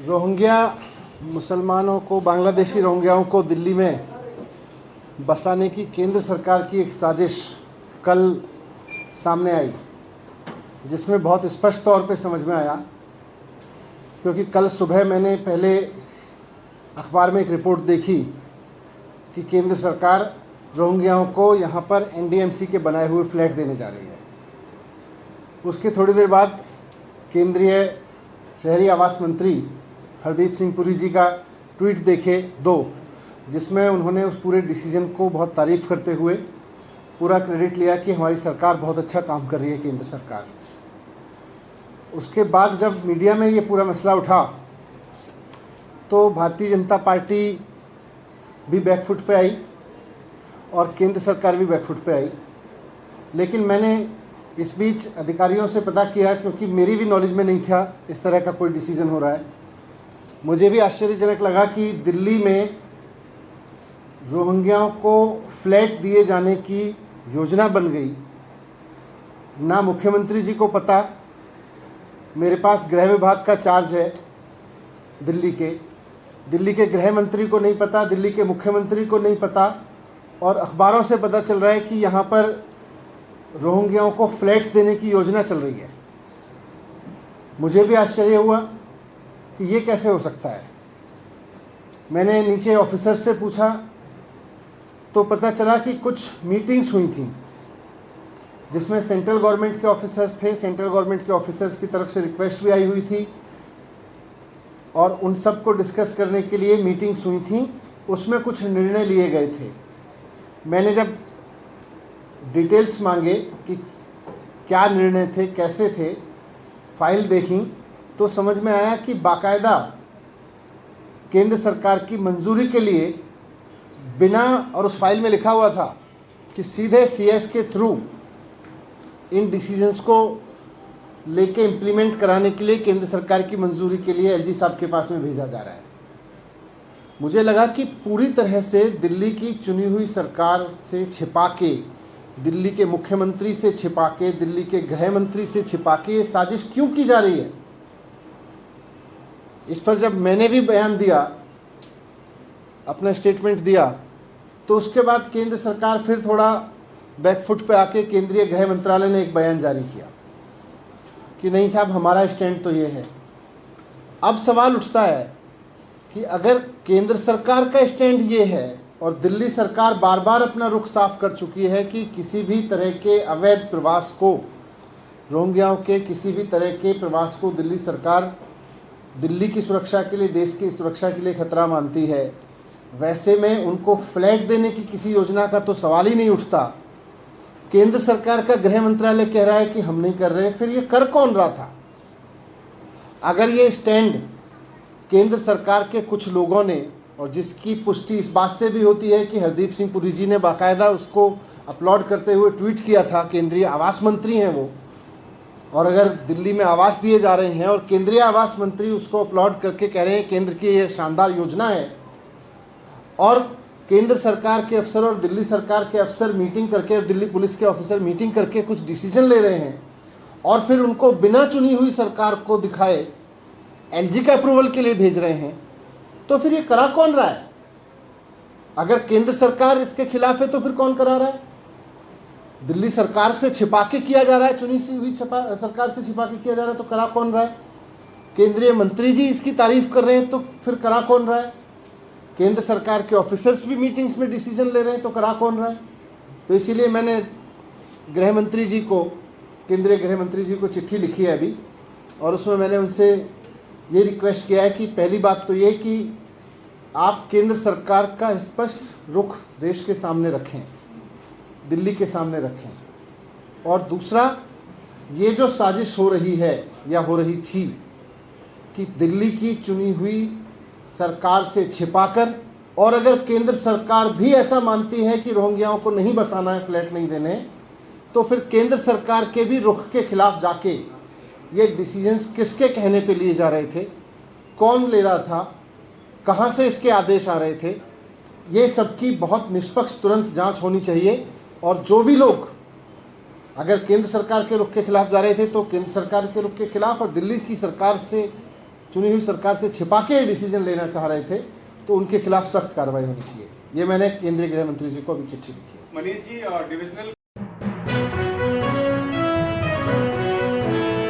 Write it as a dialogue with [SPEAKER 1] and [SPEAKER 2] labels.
[SPEAKER 1] Rohingya मुसलमानों को, बांग्लादेशी रोहिंग्याओं को दिल्ली में बसाने की केंद्र सरकार की एक साजिश कल सामने आई, जिसमें बहुत स्पष्ट तौर पे समझ में आया। क्योंकि कल सुबह मैंने पहले अखबार में एक रिपोर्ट देखी कि केंद्र सरकार रोहिंग्याओं को यहाँ पर एनडीएमसी के बनाए हुए फ्लैट देने जा रही है। उसके थोड़ी देर बाद केंद्रीय शहरी आवास मंत्री हरदीप सिंह पुरी जी का ट्वीट देखे जिसमें उन्होंने उस पूरे डिसीजन को बहुत तारीफ करते हुए पूरा क्रेडिट लिया कि हमारी सरकार बहुत अच्छा काम कर रही है, केंद्र सरकार। उसके बाद जब मीडिया में ये पूरा मसला उठा तो भारतीय जनता पार्टी भी बैकफुट पे आई और केंद्र सरकार भी बैकफुट पे आई। लेकिन मैंने इस बीच अधिकारियों से पता किया, क्योंकि मेरी भी नॉलेज में नहीं था इस तरह का कोई डिसीजन हो रहा है। मुझे भी आश्चर्यजनक लगा कि दिल्ली में रोहिंग्याओं को फ्लैट दिए जाने की योजना बन गई। ना मुख्यमंत्री जी को पता, मेरे पास गृह विभाग का चार्ज है दिल्ली के गृह मंत्री को नहीं पता, दिल्ली के मुख्यमंत्री को नहीं पता, और अखबारों से पता चल रहा है कि यहाँ पर रोहिंग्याओं को फ्लैट्स देने की योजना चल रही है। मुझे भी आश्चर्य हुआ कि ये कैसे हो सकता है। मैंने नीचे ऑफिसर से पूछा तो पता चला कि कुछ मीटिंग्स हुई थी जिसमें सेंट्रल गवर्नमेंट के ऑफिसर्स थे। सेंट्रल गवर्नमेंट के ऑफिसर्स की तरफ से रिक्वेस्ट भी आई हुई थी और उन सब को डिस्कस करने के लिए मीटिंग्स हुई थी। उसमें कुछ निर्णय लिए गए थे। मैंने जब डिटेल्स मांगे कि क्या निर्णय थे, कैसे थे, फाइल देखी तो समझ में आया कि बाकायदा केंद्र सरकार की मंजूरी के लिए बिना, और उस फाइल में लिखा हुआ था कि सीधे सीएस के थ्रू इन डिसीजंस को लेके इम्प्लीमेंट कराने के लिए केंद्र सरकार की मंजूरी के लिए एलजी साहब के पास में भेजा जा रहा है। मुझे लगा कि पूरी तरह से दिल्ली की चुनी हुई सरकार से छिपा के, दिल्ली के मुख्यमंत्री से छिपा के, दिल्ली के गृह मंत्री से छिपा के ये साजिश क्यों की जा रही है। इस पर जब मैंने भी बयान दिया, अपना स्टेटमेंट दिया, तो उसके बाद केंद्र सरकार फिर थोड़ा बैकफुट पे आके केंद्रीय गृह मंत्रालय ने एक बयान जारी किया कि नहीं साहब, हमारा स्टैंड तो ये है। अब सवाल उठता है कि अगर केंद्र सरकार का स्टैंड ये है और दिल्ली सरकार बार बार अपना रुख साफ कर चुकी है कि किसी भी तरह के अवैध प्रवास को, रोहिंग्याओं के किसी भी तरह के प्रवास को दिल्ली सरकार दिल्ली की सुरक्षा के लिए, देश की सुरक्षा के लिए खतरा मानती है, वैसे में उनको फ्लैट देने की किसी योजना का तो सवाल ही नहीं उठता। केंद्र सरकार का गृह मंत्रालय कह रहा है कि हम नहीं कर रहे, फिर ये कर कौन रहा था? अगर ये स्टैंड केंद्र सरकार के कुछ लोगों ने, और जिसकी पुष्टि इस बात से भी होती है कि हरदीप सिंह पुरी जी ने बाकायदा उसको अपलोड करते हुए ट्वीट किया था, केंद्रीय आवास मंत्री हैं वो, और अगर दिल्ली में आवास दिए जा रहे हैं और केंद्रीय आवास मंत्री उसको अपलोड करके कह रहे हैं केंद्र की ये शानदार योजना है, और केंद्र सरकार के अफसर और दिल्ली सरकार के अफसर मीटिंग करके, और दिल्ली पुलिस के ऑफिसर मीटिंग करके कुछ डिसीजन ले रहे हैं, और फिर उनको बिना चुनी हुई सरकार को दिखाए एलजी का अप्रूवल के लिए भेज रहे हैं, तो फिर ये करा कौन रहा है? अगर केंद्र सरकार इसके खिलाफ है तो फिर कौन करा रहा है? दिल्ली सरकार से छिपा के किया जा रहा है, चुनी हुई सरकार से छिपा के किया जा रहा है, तो करा कौन रहा है? केंद्रीय मंत्री जी इसकी तारीफ कर रहे हैं, तो फिर करा कौन रहा है? केंद्र सरकार के ऑफिसर्स भी मीटिंग्स में डिसीजन ले रहे हैं, तो करा कौन रहा है? तो इसीलिए मैंने गृह मंत्री जी को, केंद्रीय गृह मंत्री जी को चिट्ठी लिखी है अभी, और उसमें मैंने उनसे ये रिक्वेस्ट किया है कि पहली बात तो ये कि आप केंद्र सरकार का स्पष्ट रुख देश के सामने रखें, दिल्ली के सामने रखें, और दूसरा, ये जो साजिश हो रही है या हो रही थी कि दिल्ली की चुनी हुई सरकार से छिपाकर, और अगर केंद्र सरकार भी ऐसा मानती है कि रोहिंग्याओं को नहीं बसाना है, फ्लैट नहीं देने, तो फिर केंद्र सरकार के भी रुख के खिलाफ जाके ये डिसीजंस किसके कहने पे लिए जा रहे थे, कौन ले रहा था, कहाँ से इसके आदेश आ रहे थे, ये सबकी बहुत निष्पक्ष तुरंत जांच होनी चाहिए। और जो भी लोग अगर केंद्र सरकार के रुख के खिलाफ जा रहे थे तो केंद्र सरकार के रुख के खिलाफ, और दिल्ली की सरकार से चुनी हुई सरकार से छिपा के डिसीजन लेना चाह रहे थे, तो उनके खिलाफ सख्त कार्रवाई होनी चाहिए। ये मैंने केंद्रीय गृह मंत्री जी को अभी चिट्ठी लिखी है।
[SPEAKER 2] मनीष जी, डिविजनल